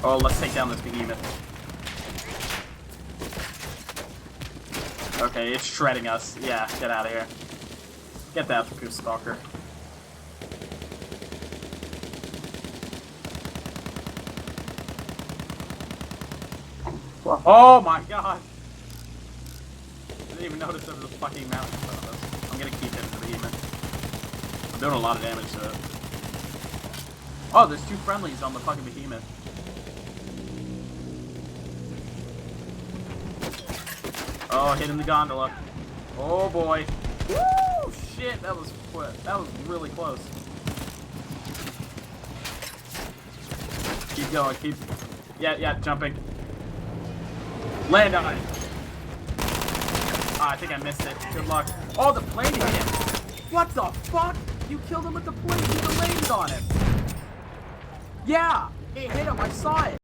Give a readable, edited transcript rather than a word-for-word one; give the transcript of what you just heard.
Oh, let's take down this behemoth. Okay, it's shredding us. Yeah, get out of here. Get that, Goose Stalker. Oh my god! I didn't even notice there was a fucking mountain in front of us. I'm gonna keep hitting the behemoth. I'm doing a lot of damage to it. Oh, there's two friendlies on the fucking behemoth. Oh, hitting the gondola. Oh boy. Woo! Shit, that was really close. Keep going, keep. Yeah, jumping. Land on it. Ah, I think I missed it. Good luck. Oh, the plane hit him. What the fuck? You killed him with the plane. You landed on him. Yeah, it hit him. I saw it.